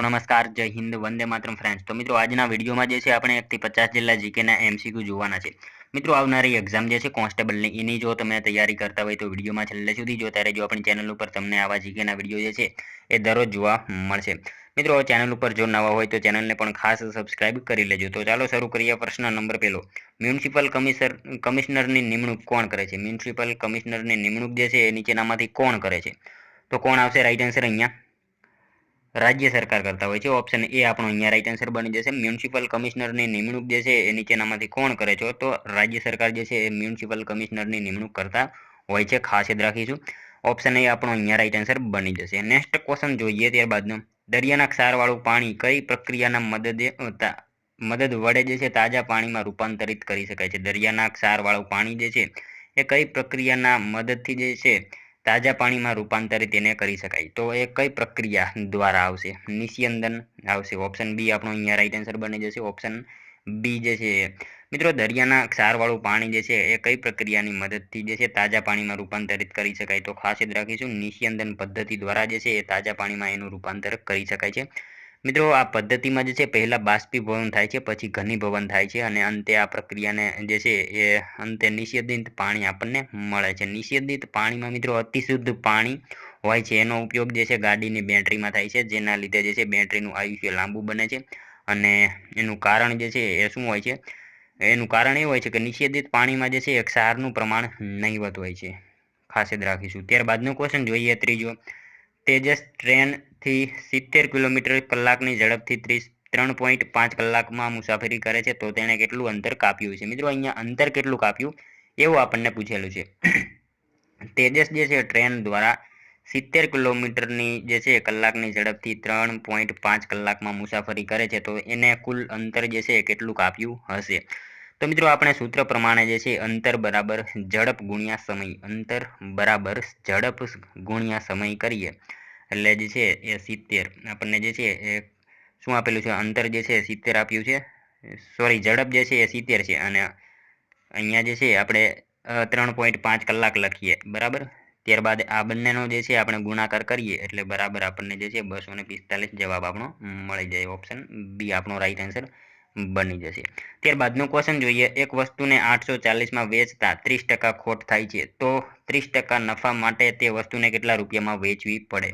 Hello नमस्कार जय Hind Vande Mataram friends. तो मित्रों आज विडियो में આપણે 1 થી 50 जिल्ला जीके एमसीक्यू જોવાના છે। મિત્રો આવનારી એક્ઝામ જે છે કોન્સ્ટેબલની એની જો તમે તૈયારી કરતા હોય તો વિડિયોમાં છેલ્લે સુધી જોતા રહેજો। આપણી ચેનલ ઉપર તમને આવા જીકેના વિડિયો જે છે એ દરરોજ જોવા મળશે। મિત્રો ચેનલ ઉપર જો નવા હોય તો ચેનલને પણ ખાસ સબસ્ક્રાઇબ કરી લેજો। તો ચાલો શરૂ કરીએ। પ્રશ્ન નંબર પહેલો, મ્યુનિસિપલ કમિશનરની નિમણૂક કોણ કરે છે? મ્યુનિસિપલ કમિશનરની નિમણૂક જે છે એ નીચેનામાંથી કોણ કરે છે? તો કોણ આવશે રાઈટ આન્સર? અહીંયા राज्य सरकार करता होय छे। ऑप्शन ए आपणो अहींया राइट आंसर बनी जशे। म्युनिसिपल कमिशनरनी निमणूक जे छे ए नीचेनामांथी कोण करे छे? तो राज्य सरकार जे छे ए म्युनिसिपल कमिशनरनी निमणूक करता होय छे। खास याद राखीशुं। ऑप्शन ए आपणो अहींया राइट आंसर बनी जशे। नेक्स्ट क्वेश्चन जोईए त्यारबादनो, दरियाना क्षारवाळुं पाणी कई प्रक्रियाना मदद वडे जे छे ताजा पाणीमां रूपांतरित करी शकाय छे? दरियाना क्षारवाळुं पाणी जे छे ए कई प्रक्रियाना मददथी जे छे ताजा पानी में रूपांतरित एने करी शकाय? तो ए कई प्रक्रिया द्वारा आवशे? निस्यंदन आवशे। ऑप्शन बी आपणो अहींया राइट आंसर बनी जशे। ऑप्शन बी जे छे मित्रों दरियाना क्षारवाळुं पाणी जे छे ए कई प्रक्रियानी मददथी जे छे ताजा पानी में रूपांतरित करी शकाय? तो खास याद राखीशुं निस्यंदन पद्धति द्वारा जे छे ए ताजा पानी में एनुं रूपांतर करी शकाय छे। मित्रों आ पद्धति में जे छे पहला बाष्पीभवन थाय छे, पछी घनीभवन थाय छे अने अंते आ प्रक्रियाने जे छे ए अंते निस्यंदित पाणी आपणने मळे छे। निस्यंदित पाणीमां मित्रों अति शुद्ध पाणी होय छे। एनो उपयोग जे छे गाडीनी बेटरीमां थाय छे, जेना लीधे जे छे बेटरीनुं आयुष्य लांबू बने छे अने एनुं कारण जे छे ए शुं होय छे? एनुं कारण ए होय छे के निस्यंदित पाणीमां जे छे ए क्षारनुं प्रमाण नहीवत होय छे। खास याद राखीशुं। त्यारबादनो क्वेश्चन जोईए त्रीजो, तेजस ट्रेन थी 70 किलोमीटर कलाकनी झड़पथी 3.5 कलाकमां मुसाफरी करे छे तो तेणे केटलुं अंतर काप्युं छे? मित्रों अहींया अंतर केटलुं काप्युं एवुं आपणने पूछेलुं छे। तेजस जे छे ट्रेन द्वारा 70 किलोमीटरनी जे छे कलाकनी झड़पथी 3.5 कलाकमां मुसाफरी करे छे तो एने कुल अंतर जे छे केटलुं काप्युं हशे? तो मित्रों आपणे सूत्र प्रमाणे जे छे अंतर बराबर झड़प गुण્યા समय, अंतर बराबर झड़प गुण્યા समय करीए એટલે જે છે એ 70 આપણને જે છે એ શું આપેલું છે? અંતર જે છે 70 આપ્યું છે, સોરી ઝડપ જે છે એ 70 છે અને અહીંયા જે છે આપણે 3.5 કલાક લખીએ બરાબર। ત્યારબાદ આ બંનેનો જે છે આપણે ગુણાકાર કરીએ એટલે બરાબર આપણને જે છે 245 જવાબ આપણો મળી જાય। ઓપ્શન બી આપણો રાઈટ આન્સર બની જશે। ત્યારબાદનો ક્વેશ્ચન જોઈએ, એક વસ્તુને 840 માં વેચતા 30% ખોટ થાય છે તો 30% નફા માટે તે વસ્તુને કેટલા રૂપિયામાં વેચવી પડે?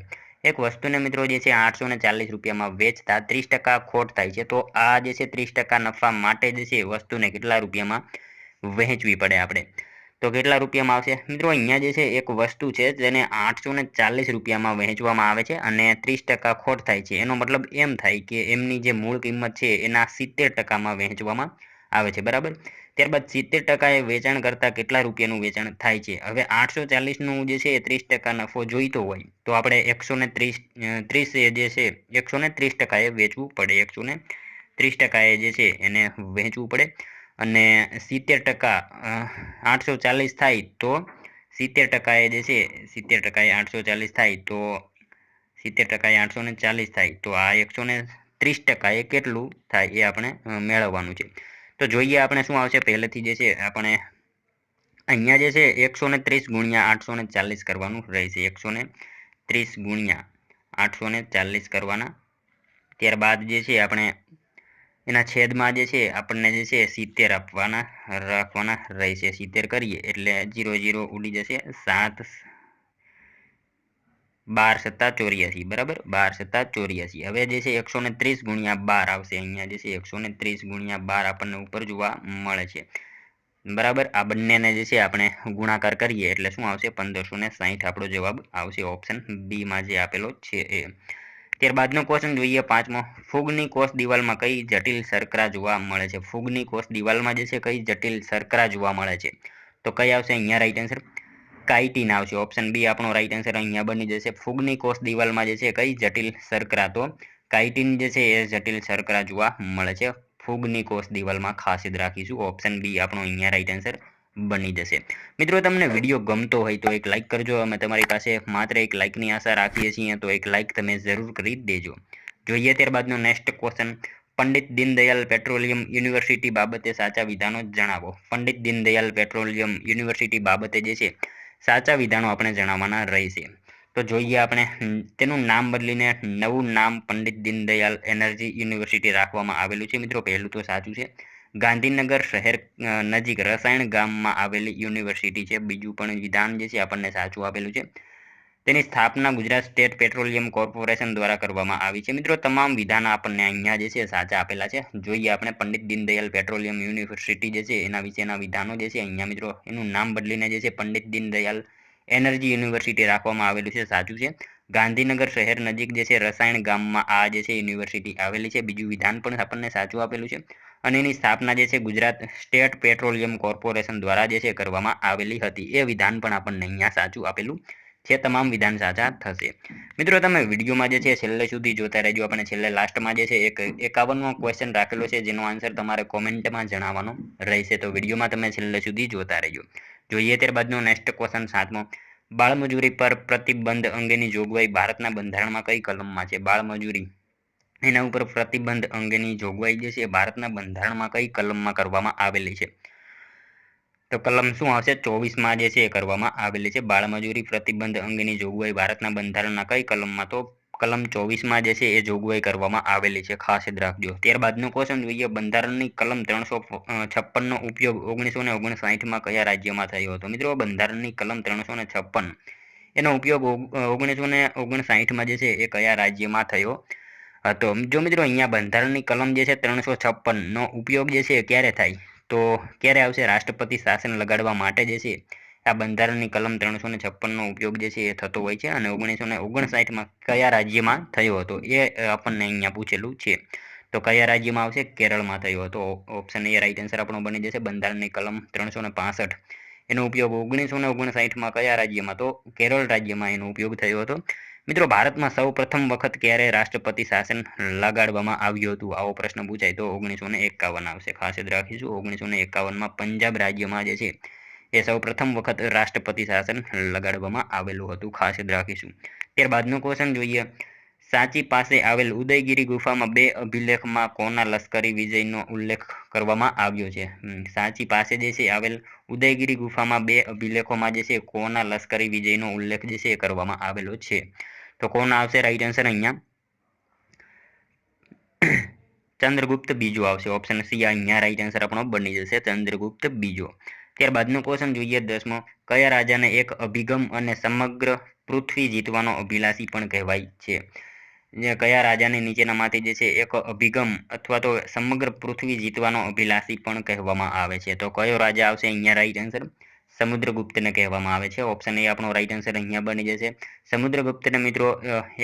એક વસ્તુને મિત્રો જે છે 840 રૂપિયામાં વેચતા 30% ખોટ થાય છે તો આ જે છે 30% નફા માટે જે છે વસ્તુને કેટલા રૂપિયામાં વહેંચવી પડે આપણે? તો કેટલા રૂપિયામાં આવશે? મિત્રો અહીંયા જે છે એક વસ્તુ છે જેને 840 રૂપિયામાં વહેંચવામાં આવે છે અને 30% ખોટ થાય છે, એનો મતલબ એમ થાય કે એમની જે મૂળ કિંમત છે એના 70%માં વહેંચવામાં આવે છે બરાબર। ત્યારબાદ 70% એ વેચાણ કરતાં કેટલા રૂપિયાનું વેચાણ થાય છે? હવે 840નું જે છે 30% નફો જોઈતો હોય તો આપણે 130 એ જે છે 130% એ વેચવું પડે, 130% એ જે છે એને વહેંચવું પડે અને 70% 840 થાય તો 70% એ જે છે 70% એ 840 થાય તો 70% એ 840 થાય તો આ 130% એ કેટલું થાય એ આપણે મેળવવાનું છે। તો જોઈએ આપણે શું આવશે પહેલેથી જે છે આપણે અહીંયા જે છે 130 ગુણ્યા 840 કરવાનું રહેશે, 130 ગુણ્યા 840 કરવાના। ત્યારબાદ જે છે આપણે એના છેદમાં જે છે આપણને જે છે 70 રાખવાના રહેશે। 70 કરીએ એટલે 0 0 ઉડી જશે, 7 12 સત્તા 84 બરાબર, 12 સત્તા 84। હવે જે છે 130 ગુણ્યા 12 આવશે। અહીંયા જે છે 130 ગુણ્યા 12 આપણને ઉપર જોવા મળે છે બરાબર। આ બંનેને જે છે આપણે ગુણાકાર કરીએ એટલે શું આવશે? 1560 આપણો જવાબ આવશે ઓપ્શન બી માં જે આપેલો છે એ। ત્યારબાદનો ક્વેશ્ચન જોઈએ પાંચમો, ફૂગની કોષ દિવાલમાં કઈ જટિલ શર્કરા જોવા મળે છે? ફૂગની કોષ દિવાલમાં જે છે કઈ જટિલ શર્કરા જોવા મળે છે? તો કઈ આવશે અહીંયા રાઈટ આન્સર? કાઇટિન આવશે। ઓપ્શન બી આપણો રાઈટ આન્સર અહીંયા બની જશે। ફૂગની કોષ દિવાલમાં જે છે કઈ જટિલ શર્કરા? તો કાઇટિન જે છે એ જટિલ શર્કરા જોવા મળે છે ફૂગની કોષ દિવાલમાં, ખાસ યાદ રાખીશું। ઓપ્શન બી આપણો અહીંયા રાઈટ આન્સર બની જશે। મિત્રો તમને વિડીયો ગમતો હોય તો એક લાઇક કરજો, અમે તમારી પાસે માત્ર એક લાઇકની આશા રાખીએ છીએ તો એક લાઇક તમે જરૂર કરી દેજો। જોઈએ ત્યારબાદનો next question, Pandit Deendayal petroleum university બાબતે સાચા વિધાનો જણાવો। પંડિત દીનદયાળ પેટ્રોલિયમ યુનિવર્સિટી બાબતે જે છે સાચા વિધાનો આપણે જણાવવાના રહેશે। તો જોઈએ આપણે તેનું નામ બદલીને નવું નામ પંડિત દીનદયાળ એનર્જી યુનિવર્સિટી રાખવામાં આવેલું છે. મિત્રો પહેલું તો સાચું છે. ગાંધીનગર શહેર નજીક રસાયણ ગામમાં આવેલી યુનિવર્સિટી છે. બીજું પણ વિધાન જે છે આપણને સાચું આપેલું છે. તેની સ્થાપના ગુજરાત સ્ટેટ પેટ્રોલિયમ કોર્પોરેશન દ્વારા કરવામાં આવી છે. મિત્રો તમામ વિધાન આપણને અહીંયા જે છે સાચા આપેલા છે. જોઈએ આપણે પંડિત દીનદયાળ પેટ્રોલિયમ યુનિવર્સિટી જે છે એના વિશેના વિધાનો જે છે અહીંયા મિત્રો એનું નામ બદલીને જે છે પંડિત દીનદયાળ એનર્જી યુનિવર્સિટી રાખવામાં આવેલું છે. સાચું છે. ગાંધીનગર શહેર નજીક જે છે રસાયણ ગામમાં આ જે છે યુનિવર્સિટી આવેલી છે. બીજું વિધાન પણ આપણને સાચું આપેલું છે. અને એની સ્થાપના જે છે ગુજરાત સ્ટેટ પેટ્રોલિયમ કોર્પોરેશન દ્વારા જે છે કરવામાં આવેલી હતી. એ વિધાન પણ આપણને અહીંયા સાચું આપેલું છે. તમામ વિધાન સાચા થશે. મિત્રો તમે વિડીયોમાં જે છે છેલ્લે સુધી જોતા રહેજો. આપણે છેલ્લે લાસ્ટમાં જે છે એક 51મો ક્વેશ્ચન રાખેલો છે જેનો આન્સર તમારે કોમેન્ટમાં જણાવવાનો રહેશે. તો વિડીયોમાં તમે છેલ્લે સુધી જોતા રહેજો. જોઈએ ત્યારબાદનો નેક્સ્ટ ક્વેશ્ચન 7મો. બાળમજૂરી પર પ્રતિબંધ અંગેની જોગવાઈ ભારતના બંધારણમાં કઈ કલમમાં છે? બાળમજૂરી એના ઉપર પ્રતિબંધ અંગેની જોગવાઈ જે છે ભારતના બંધારણમાં કઈ કલમમાં કરવામાં આવેલી છે? તો કલમ શું આવશે? 24માં જે છે એ કરવામાં આવેલી છે. બાળમજૂરી પ્રતિબંધ અંગેની જોગવાઈ ભારતના બંધારણના કઈ કલમમાં? તો કલમ 24માં જે છે એ જોગવાઈ કરવામાં આવેલી છે. ખાસ યાદ રાખજો. ત્યારબાદનો ક્વેશ્ચન જોઈએ. બંધારણની કલમ 356નો ઉપયોગ 1959માં કયા રાજ્યમાં થયો હતો? મિત્રો બંધારણની કલમ 356 એનો ઉપયોગ 1959માં જે છે એ કયા રાજ્યમાં થયો હતો? જો મિત્રો અહીંયા બંધારણની કલમ જે છે 356નો ઉપયોગ જે છે ક્યારે થાય? તો ક્યારે આવશે? રાષ્ટ્રપતિ શાસન લગાડવા માટે જે છે આ બંધારણની કલમ 356નો ઉપયોગ જે છે એ થતો હોય છે. અને 1959માં કયા રાજ્યમાં થયો હતો એ આપણને અહીંયા પૂછેલું છે. તો કયા રાજ્યમાં આવશે? કેરળમાં થયો હતો. ઓપ્શન એ રાઈટ આન્સર આપણો બની જશે. બંધારણની કલમ 365 એનો ઉપયોગ 1959માં કયા રાજ્યમાં? તો કેરળ રાજ્યમાં એનો ઉપયોગ થયો હતો. મિત્રો ભારતમાં સૌ પ્રથમ વખત ક્યારે રાષ્ટ્રપતિ શાસન લગાડવામાં આવ્યું હતું? આવો પ્રશ્ન પૂછાય તો 1951 આવશે. ખાસ યાદ રાખીશું. 1951માં પંજાબ રાજ્યમાં જે છે એ સૌ પ્રથમ વખત રાષ્ટ્રપતિ શાસન લગાડવામાં આવેલું હતું. ખાસ યાદ રાખીશું. ત્યારબાદનો ક્વેશ્ચન જોઈએ. સાંચી પાસે આવેલ ઉદયગીરી ગુફામાં 2 અભિલેખમાં કોના લશ્કરી વિજયનો ઉલ્લેખ કરવામાં આવ્યો છે? સાંચી પાસે જે છે આવેલ ઉદયગીરી ગુફામાં 2 અભિલેખોમાં જે છે કોના લશ્કરી વિજયનો ઉલ્લેખ જે છે કરવામાં આવેલો છે? તો કોણ આવશે રાઈટ આન્સર અહીંયા? ચંદ્રગુપ્ત બીજો આવશે. ઓપ્શન સી અહીંયા રાઈટ આન્સર આપણો બની જશે. ચંદ્રગુપ્ત બીજો. ત્યારબાદનો ક્વેશ્ચન જોઈએ 10મો. કયા રાજાને એક અભિગમ અને સમગ્ર પૃથ્વી જીતવાનો અભિલાષી પણ કહેવાય છે? કયા રાજાને નીચેનામાંથી જે છે એક અભિગમ અથવા તો સમગ્ર પૃથ્વી જીતવાનો અભિલાષી પણ કહેવામાં આવે છે? તો કયો રાજા આવશે અહીંયા રાઈટ આન્સર? સમુદ્રગુપ્તને કહેવામાં આવે છે. ઓપ્શન એ આપણો રાઈટ આન્સર અહીંયા બની જશે. સમુદ્રગુપ્તને મિત્રો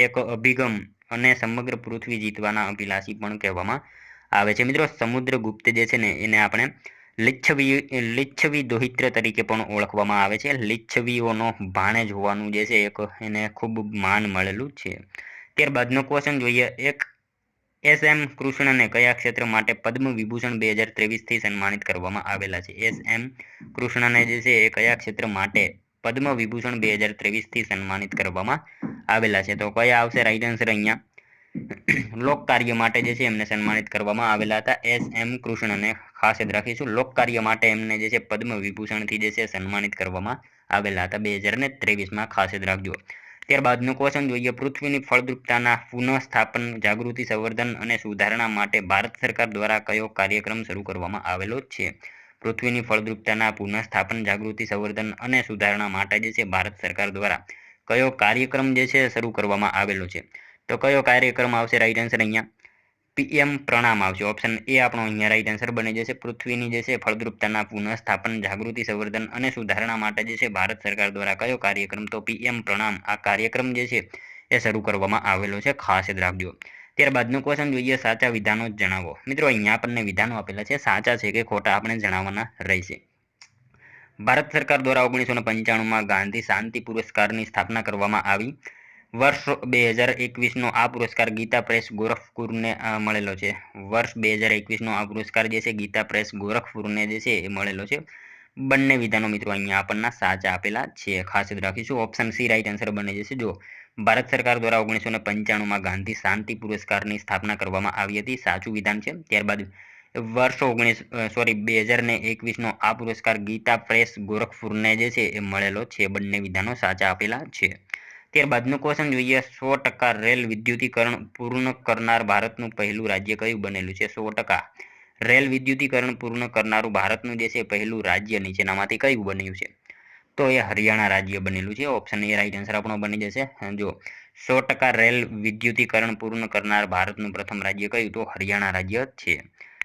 એક અભિગમ અને સમગ્ર પૃથ્વી જીતવાના અભિલાષી પણ કહેવામાં આવે છે. મિત્રો સમુદ્રગુપ્ત જે છે ને એને આપણે લિચ્છવી દૌહિત્ર તરીકે પણ ઓળખવામાં આવે છે. લિચ્છવીઓનો ભાણેજ હોવાનું જે છે એક એને ખૂબ માન મળેલું છે. ત્યારબાદનો ક્વેશ્ચન જોઈએ. એક એસ.એમ. કૃષ્ણને કયા ક્ષેત્ર માટે પદ્મ વિભૂષણ 2023થી સન્માનિત કરવામાં આવેલા છે? એસ.એમ. કૃષ્ણને જે છે એ કયા ક્ષેત્ર માટે પદ્મ વિભૂષણ 2023થી સન્માનિત કરવામાં આવેલા છે? તો કયા આવશે રાઈટ આન્સર અહીંયા? લોક કાર્ય માટે જે છે એમને સન્માનિત કરવામાં આવેલા હતા. એસ.એમ. કૃષ્ણને ખાસ યાદ રાખીશું. લોક કાર્ય માટે એમને જે છે પદ્મ વિભૂષણથી જે છે સન્માનિત કરવામાં આવેલા હતા 2023માં. ખાસ યાદ રાખજો. ત્યારબાદનો ક્વેશ્ચન જોઈએ. પૃથ્વીની ફળદ્રુપતાના પુનઃસ્થાપન, જાગૃતિ, સંવર્ધન અને સુધારણા માટે ભારત સરકાર દ્વારા કયો કાર્યક્રમ શરૂ કરવામાં આવેલો છે? પૃથ્વીની ફળદ્રુપતાના પુનઃસ્થાપન, જાગૃતિ, સંવર્ધન અને સુધારણા માટે જે છે ભારત સરકાર દ્વારા કયો કાર્યક્રમ જે છે શરૂ કરવામાં આવેલો છે? તો કયો કાર્યક્રમ આવશે રાઈટ આન્સર અહીંયા? પીએમ પ્રણામ આવશે. ઓપ્શન એ આપણો અહીંયા રાઈટ આન્સર બની જશે. પૃથ્વીની જે છે ફળદ્રુપતાના પુનઃસ્થાપન, જાગૃતિ, સંવર્ધન અને સુધારણા માટે જે છે ભારત સરકાર દ્વારા કયો કાર્યક્રમ? તો પીએમ પ્રણામ આ કાર્યક્રમ જે છે એ શરૂ કરવામાં આવેલો છે. ખાસ યાદ રાખજો. ત્યારબાદનો ક્વેશ્ચન જોઈએ. સાચા વિધાનો જણાવો. મિત્રો અહીંયા આપણને વિધાનો આપેલા છે. સાચા છે કે ખોટા આપણે જણાવવાના રહેશે. ભારત સરકાર દ્વારા 1995માં ગાંધી શાંતિ પુરસ્કારની સ્થાપના કરવામાં આવી. વર્ષ 2021નો આ પુરસ્કાર ગીતા પ્રેસ ગોરખપુરને મળેલો છે. વર્ષ 2021નો આ પુરસ્કાર જે છે ગીતા પ્રેસ ગોરખપુરને જે છે એ મળેલો છે. બંને વિધાનો મિત્રો અહીંયા આપણને સાચા આપેલા છે. ખાસ યાદ રાખીશું. ઓપ્શન સી રાઈટ આન્સર બની જશે. જો ભારત સરકાર દ્વારા 1995માં ગાંધી શાંતિ પુરસ્કારની સ્થાપના કરવામાં આવી હતી. સાચું વિધાન છે. ત્યારબાદ વર્ષ 2021નો આ પુરસ્કાર ગીતા પ્રેસ ગોરખપુરને જે છે એ મળેલો છે. બંને વિધાનો સાચા આપેલા છે. ત્યારબાદનું ક્વેશ્ચન જોઈએ 100% રેલ વિદ્યુતીકરણ પૂર્ણ કરનાર ભારતનું પહેલું રાજ્ય કયું બનેલું છે? 100% રેલ વિદ્યુતીકરણ પૂર્ણ કરનારું ભારતનું જે છે પહેલું રાજ્ય નીચેનામાંથી કયું બન્યું છે? તો એ હરિયાણા રાજ્ય બનેલું છે. ઓપ્શન એ રાઈટ આન્સર આપણો બની જશે. જો 100% રેલ વિદ્યુતીકરણ પૂર્ણ કરનાર ભારતનું પ્રથમ રાજ્ય કયું? તો હરિયાણા રાજ્ય છે.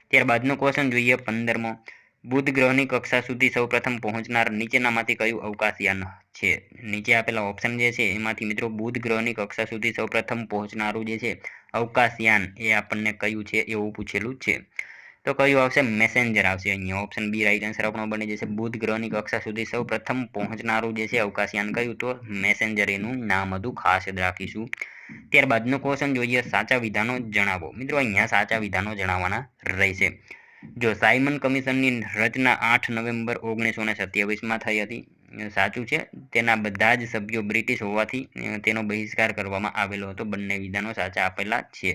ત્યારબાદનો ક્વેશ્ચન જોઈએ 15મો. બુધ ગ્રહની કક્ષા સુધી સૌપ્રથમ પહોંચનાર નીચેનામાંથી કયું અવકાશયાન છે? નીચે આપેલા ઓપ્શન જે છે એમાંથી મિત્રો બુધ ગ્રહની કક્ષા સુધી સૌપ્રથમ પહોંચનારું જે છે અવકાશયાન એ આપણને કયું છે એવું પૂછેલું છે. તો કયું આવશે? મેસેન્જર આવશે અહીંયા. ઓપ્શન બી રાઈટ આન્સર આપણો બની જશે. બુધ ગ્રહની કક્ષા સુધી સૌપ્રથમ પહોંચનારું જે છે અવકાશયાન કયું? તો મેસેન્જર એનું નામ હતું. ખાસ યાદ રાખીશું. ત્યારબાદનો ક્વેશ્ચન જોઈએ સાચા વિધાનો જણાવો. મિત્રો અહીંયા સાચા વિધાનો જણાવવાના રહેશે. જો સાયમન કમિશનની રચના 8 નવેમ્બર 1927માં થઈ હતી. સાચું છે. તેના બધા જ સભ્યો બ્રિટિશ હોવાથી તેનો બહિષ્કાર કરવામાં આવેલો હતો. બંને વિધાનો સાચા આપેલા છે.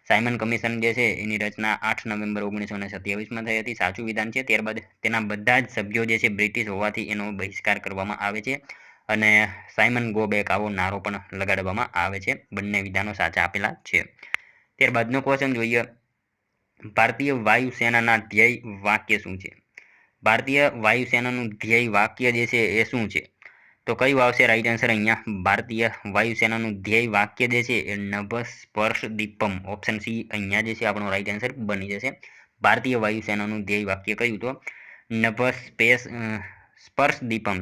સાયમન કમિશન જે છે એની રચના 8 નવેમ્બર 1927માં થઈ હતી. સાચું વિધાન છે. ત્યારબાદ તેના બધા જ સભ્યો જે છે બ્રિટિશ હોવાથી એનો બહિષ્કાર કરવામાં આવે છે અને સાયમન ગો બેક આવો નારો પણ લગાડવામાં આવે છે. બંને વિધાનો સાચા આપેલા છે. ત્યારબાદનો ક્વેશ્ચન જોઈએ ભારતીય વાયુસેનાના ધ્યેય વાક્ય શું છે? ભારતીય વાયુસેનાનું ધ્યેય વાક્ય જે છે એ શું છે? તો કયું આવશે રાઈટ આન્સર અહીંયા? ભારતીય વાયુસેનાનું ધ્યેય વાક્ય જે છે એ નભ સ્પર્શ દીપમ. ઓપ્શન સી અહીંયા જે છે આપણો રાઈટ આન્સર બની જશે. ભારતીય વાયુસેનાનું ધ્યેય વાક્ય કયું? તો નભ સ્પર્શ દીપમ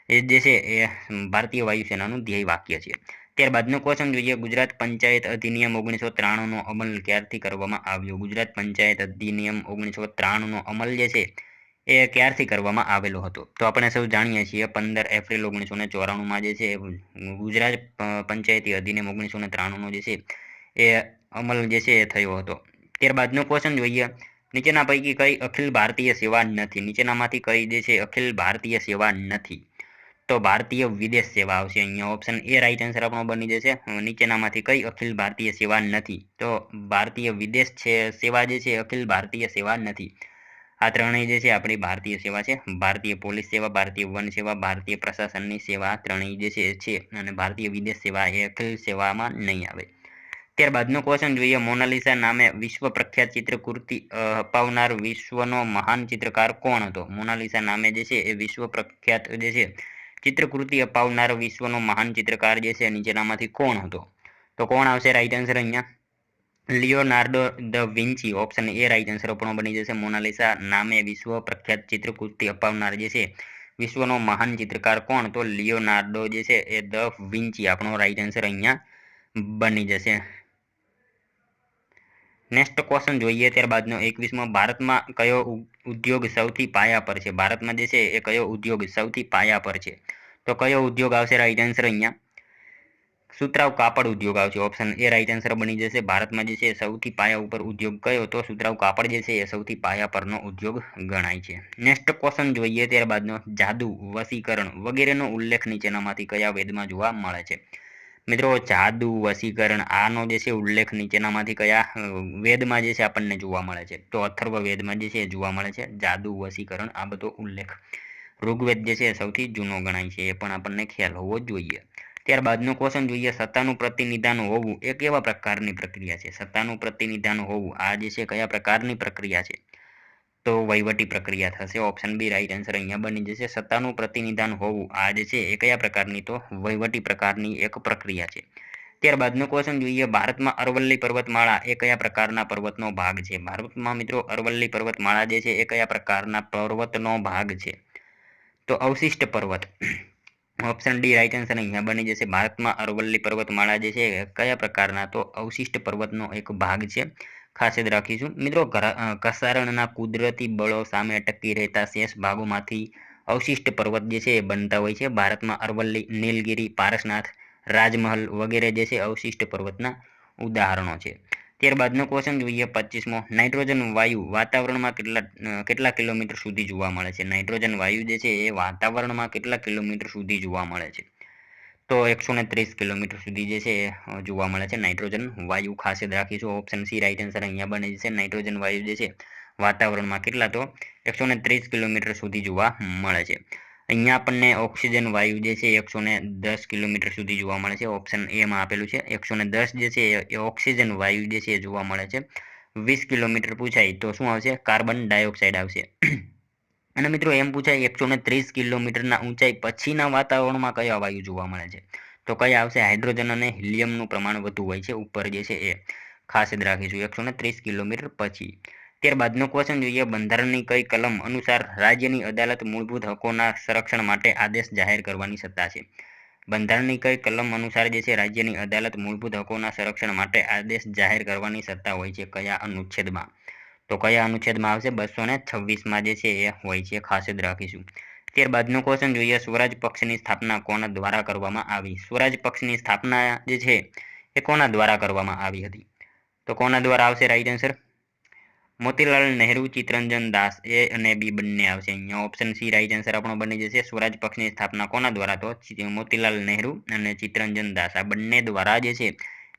એ જે છે એ ભારતીય વાયુસેનાનું ધ્યેય વાક્ય છે. ત્યારબાદનો ક્વેશ્ચન જોઈએ ગુજરાત પંચાયત અધિનિયમ 1993નો અમલ ક્યારથી કરવામાં આવ્યો? ગુજરાત પંચાયત અધિનિયમ 1993નો અમલ જે છે એ ક્યારથી કરવામાં આવેલો હતો? તો આપણે સૌ જાણીએ છીએ 15 એપ્રિલ 1994માં જે છે ગુજરાત પંચાયતી અધિનિયમ 1993નો જે છે એ અમલ જે છે એ થયો હતો. ત્યારબાદનો ક્વેશ્ચન જોઈએ નીચેના પૈકી કઈ અખિલ ભારતીય સેવા નથી? નીચેનામાંથી કઈ જે છે અખિલ ભારતીય સેવા નથી? તો ભારતીય વિદેશ સેવા આવશે અહીંયા. ઓપ્શન એ રાઈટ આન્સર આપણો બની જશે. નીચેનામાંથી કઈ અખિલ ભારતીય સેવા નથી? તો ભારતીય વિદેશ સેવા જે છે અખિલ ભારતીય સેવા નથી. આ ત્રણેય જે છે આપણી ભારતીય સેવા છે. ભારતીય પોલીસ સેવા, ભારતીય વન સેવા, ભારતીય પ્રશાસનની સેવા ત્રણેય જે છે અને ભારતીય વિદેશ સેવા એ અખિલ સેવામાં નહીં આવે. ત્યારબાદનો ક્વેશ્ચન જોઈએ મોનાલિસા નામે વિશ્વ પ્રખ્યાત ચિત્રકૃતિ અપાવનાર વિશ્વનો મહાન ચિત્રકાર કોણ હતો? મોનાલિસા નામે જે છે એ વિશ્વ પ્રખ્યાત જે છે ચિત્રકૃતિ અપાવનાર વિશ્વનો મહાન ચિત્રકાર જે છે નીચેનામાંથી કોણ હતો? તો કોણ આવશે રાઈટ આન્સર અહીંયા? Leonardo da Vinci. Option A right answer આપણો બની જશે. મોનાલિસા નામે વિશ્વ પ્રખ્યાત ચિત્રકૃતિ અપાવનાર જે છે વિશ્વનો મહાન ચિત્રકાર કોણ? તો લિયોનાર્ડો જે છે એ દ વિન્ચી આપણો રાઈટ આન્સર અહીંયા બની જશે. નેક્સ્ટ ક્વેશ્ચન જોઈએ ત્યારબાદનો 21મો. ભારતમાં કયો ઉદ્યોગ સૌથી પાયા પર છે? ભારતમાં જે છે એ કયો ઉદ્યોગ સૌથી પાયા પર છે? તો કયો ઉદ્યોગ આવશે રાઈટ આન્સર અહીંયા? સુતરાઉ કાપડ ઉદ્યોગ આવશે. ઓપ્શન એ રાઈટ આન્સર બની જશે. ભારતમાં જે છે સૌથી પાયા ઉપર ઉદ્યોગ કયો? તો સુતરાઉ કાપડ જે છે એ સૌથી પાયા પરનો ઉદ્યોગ ગણાય છે. નેક્સ્ટ ક્વેશ્ચન જોઈએ ત્યારબાદનો જાદુ, વશીકરણ વગેરેનો ઉલ્લેખ નીચેનામાંથી કયા વેદમાં જોવા મળે છે? મિત્રો જાદુ, વશીકરણ આનો જે છે ઉલ્લેખ નીચેનામાંથી કયા વેદમાં જે છે આપણને જોવા મળે છે? તો અથર્વ વેદમાં જે છે જોવા મળે છે જાદુ, વશીકરણ આ બધો ઉલ્લેખ. ઋગ્વેદ જે છે સૌથી જૂનો ગણાય છે એ પણ આપણને ખ્યાલ હોવો જોઈએ. ત્યારબાદનો ક્વેશ્ચન જોઈએ સત્તાનું પ્રતિનિધાન હોવું એ કેવા પ્રકારની પ્રક્રિયા છે? સત્તાનું પ્રતિનિધાન હોવું આ જે છે કયા પ્રકારની પ્રક્રિયા છે? તો વહીવટી પ્રક્રિયા થશે. ઓપ્શન બી રાઈટ આન્સર અહીંયા બની જશે. સત્તાનું પ્રતિનિધાન હોવું આ જે છે એ કયા પ્રકારની? તો વહીવટી પ્રકારની એક પ્રક્રિયા છે. ત્યારબાદનો ક્વેશ્ચન જોઈએ ભારતમાં અરવલ્લી પર્વતમાળા એ કયા પ્રકારના પર્વતનો ભાગ છે? ભારતમાં મિત્રો અરવલ્લી પર્વતમાળા જે છે એ કયા પ્રકારના પર્વતનો ભાગ છે? તો અવશિષ્ટ પર્વત. ઓપ્શન ડી રાઈટ આન્સર અહીંયા બની જશે. ભારતમાં અરવલ્લી પર્વતમાળા જે છે કયા પ્રકારના? તો અવશિષ્ટ પર્વતનો એક ભાગ છે. ખાસ યાદ રાખીશું મિત્રો. ઘસારણના કુદરતી બળો સામે ટકી રહેતા શેષ ભાગોમાંથી અવશિષ્ટ પર્વત જે છે એ બનતા હોય છે. ભારતમાં અરવલ્લી, નીલગિરી, પારસનાથ, રાજમહલ વગેરે જે છે અવશિષ્ટ પર્વતના ઉદાહરણો છે. ત્યારબાદનો ક્વેશ્ચન જોઈએ 25મો. નાઇટ્રોજન વાયુ વાતાવરણમાં કેટલા કિલોમીટર સુધી જોવા મળે છે? નાઇટ્રોજન વાયુ જે છે એ વાતાવરણમાં કેટલા કિલોમીટર સુધી જોવા મળે છે? તો 130 કિલોમીટર સુધી જે છે એ જોવા મળે છે નાઇટ્રોજન વાયુ. ખાસ યાદ રાખીશું. ઓપ્શન સી રાઈટ આન્સર અહીંયા બને છે. નાઇટ્રોજન વાયુ જે છે વાતાવરણમાં કેટલા? તો 130 કિલોમીટર સુધી જોવા મળે છે. અહીંયા આપણને ઓક્સિજન વાયુ જે છે 110 કિલોમીટર સુધી જોવા મળે છે. ઓપ્શન એમાં આપેલું છે 110 જે છે એ ઓક્સિજન વાયુ જે છે જોવા મળે છે. 20 કિલોમીટર પૂછાય તો શું આવશે? કાર્બન ડાયોક્સાઇડ આવશે. અને મિત્રો એમ પૂછાય 130 કિલોમીટરના ઊંચાઈ પછીના વાતાવરણમાં કયા વાયુ જોવા મળે છે? તો કયા આવશે? હાઇડ્રોજન અને હિલિયમનું પ્રમાણ વધુ હોય છે ઉપર જે છે એ. ખાસ યાદ રાખીશું 130 કિલોમીટર પછી. ત્યારબાદનો ક્વેશ્ચન જોઈએ, બંધારણની કઈ કલમ અનુસાર રાજ્યની અદાલત મૂળભૂત હકોના સંરક્ષણ માટે આદેશ જાહેર કરવાની સત્તા છે? બંધારણની કઈ કલમ અનુસાર જે છે રાજ્યની અદાલત મૂળભૂત હકોના સંરક્ષણ માટે આદેશ જાહેર કરવાની સત્તા હોય છે? કયા અનુચ્છેદમાં? તો કયા અનુચ્છેદમાં આવશે? 226માં જે છે એ હોય છે. ખાસ યાદ રાખીશું. ત્યારબાદનો ક્વેશ્ચન જોઈએ, સ્વરાજ પક્ષની સ્થાપના કોના દ્વારા કરવામાં આવી? સ્વરાજ પક્ષની સ્થાપના જે છે એ કોના દ્વારા કરવામાં આવી હતી? તો કોના દ્વારા આવશે રાઈટ આન્સર? મોતીલાલ નહેરુ, ચિત્તરંજન દાસ, એ અને બી બંને આવશે. અહીંયા ઓપ્શન સી રાઈટ આન્સર આપણો બની જશે. સ્વરાજ પક્ષની સ્થાપના કોના દ્વારા? તો મોતીલાલ નહેરુ અને ચિત્તરંજન દાસ આ બંને દ્વારા જે છે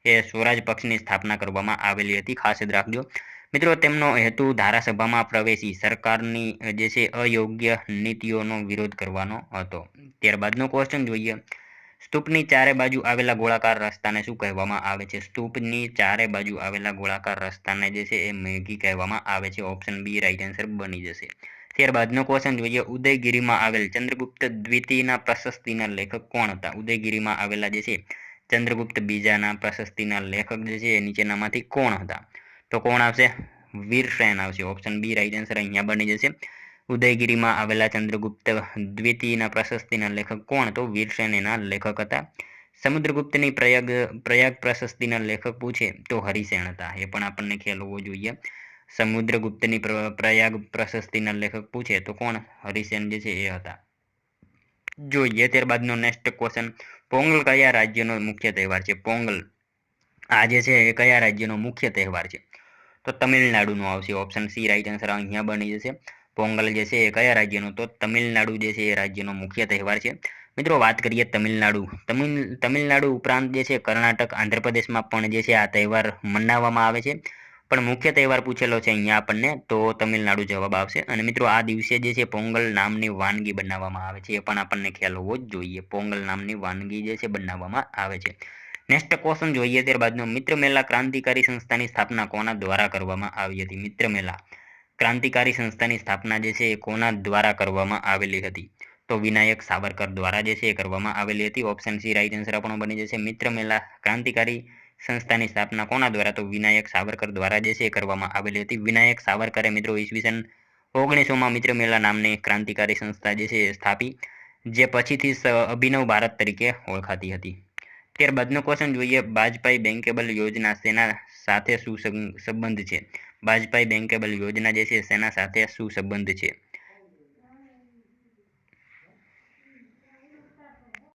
એ સ્વરાજ પક્ષની સ્થાપના કરવામાં આવેલી હતી. ખાસ યાદ રાખજો મિત્રો. તેમનો હેતુ ધારાસભામાં પ્રવેશી સરકારની જે છે અયોગ્ય નીતિઓનો વિરોધ કરવાનો હતો. ત્યારબાદનો ક્વેશ્ચન જોઈએ, સ્તૂપની ચારે બાજુ આવેલા ગોળાકાર રસ્તાને શું કહેવામાં આવે છે? સ્તૂપની ચારે બાજુ આવેલા ગોળાકાર રસ્તાને જે છે એ મેઘી કહેવામાં આવે છે. ઓપ્શન બી રાઈટ આન્સર બની જશે. ત્યારબાદનો ક્વેશ્ચન જોઈએ, ઉદયગીરીમાં આવેલ ચંદ્રગુપ્ત દ્વિતીયના પ્રશસ્તિના લેખક કોણ હતા? ઉદયગીરીમાં આવેલા જે છે ચંદ્રગુપ્ત બીજાના પ્રશસ્તિના લેખક જે છે એ નીચેનામાંથી કોણ હતા? તો કોણ આવશે? વીરસેન આવશે. ઓપ્શન બી રાઈટ આન્સર અહીંયા બની જશે. ઉદયગીરીમાં આવેલા ચંદ્રગુપ્ત દ્વિતીયના પ્રશસ્તિના લેખક કોણ? તો વીરસેન એના લેખક હતા. સમુદ્રગુપ્તની પ્રયાગ પ્રશસ્તિના લેખક પૂછે તો હરિસેન હતા. એ પણ આપણને ખ્યાલ હોવો જોઈએ. સમુદ્રગુપ્તની પ્રયાગ પ્રશસ્તિના લેખક પૂછે તો કોણ? હરિસેન જે છે એ હતા. જોઈએ ત્યારબાદનો નેક્સ્ટ ક્વેશ્ચન, પોંગલ કયા રાજ્યનો મુખ્ય તહેવાર છે? પોંગલ આ જે છે એ કયા રાજ્યનો મુખ્ય તહેવાર છે? તો તમિલનાડુનો આવશે. ઓપ્શન સી રાઈટ આન્સર અહીંયા બની જશે. પોંગલ જે છે એ કયા રાજ્યનો? તો તમિલનાડુ જે છે એ રાજ્યનો મુખ્ય તહેવાર છે. મિત્રો વાત કરીએ તમિલનાડુ ઉપરાંત જે છે કર્ણાટક, આંધ્રપ્રદેશમાં પણ જે છે આ તહેવાર મનાવવામાં આવે છે. પણ મુખ્ય તહેવાર પૂછેલો છે અહીંયા આપણને તો તમિલનાડુ જવાબ આવશે. અને મિત્રો આ દિવસે જે છે પોંગલ નામની વાનગી બનાવવામાં આવે છે. એ પણ આપણને ખ્યાલ હોવો જ જોઈએ. પોંગલ નામની વાનગી જે છે બનાવવામાં આવે છે. નેક્સ્ટ ક્વેશ્ચન જોઈએ ત્યારબાદનો, મિત્ર મેલા ક્રાંતિકારી સંસ્થાની સ્થાપના કોના દ્વારા કરવામાં આવી હતી? મિત્ર મેલા ક્રાંતિકારી સંસ્થાની સ્થાપના જે છે એ કોના દ્વારા કરવામાં આવેલી હતી? તો વિનાયક સાવરકર દ્વારા જે છે એ કરવામાં આવેલી હતી. ઓપ્શન સી રાઈટ આન્સર આપણો બની જશે. મિત્ર મેલા ક્રાંતિકારી સંસ્થાની સ્થાપના કોના દ્વારા? તો વિનાયક સાવરકર દ્વારા જે છે એ કરવામાં આવેલી હતી. વિનાયક સાવરકરે મિત્રો ઈસવીસન 1900માં મિત્ર મેલા નામની ક્રાંતિકારી સંસ્થા જે છે એ સ્થાપી, જે પછીથી અભિનવ ભારત તરીકે ઓળખાતી હતી. ત્યારબાદનો ક્વેશ્ચન જોઈએ, વાજપાઈ બેંકેબલ યોજના શેના સાથે શું સંબંધ છે? વાજપાઈ બેંકેબલ યોજના જે છે શેના સાથે શું સંબંધ છે?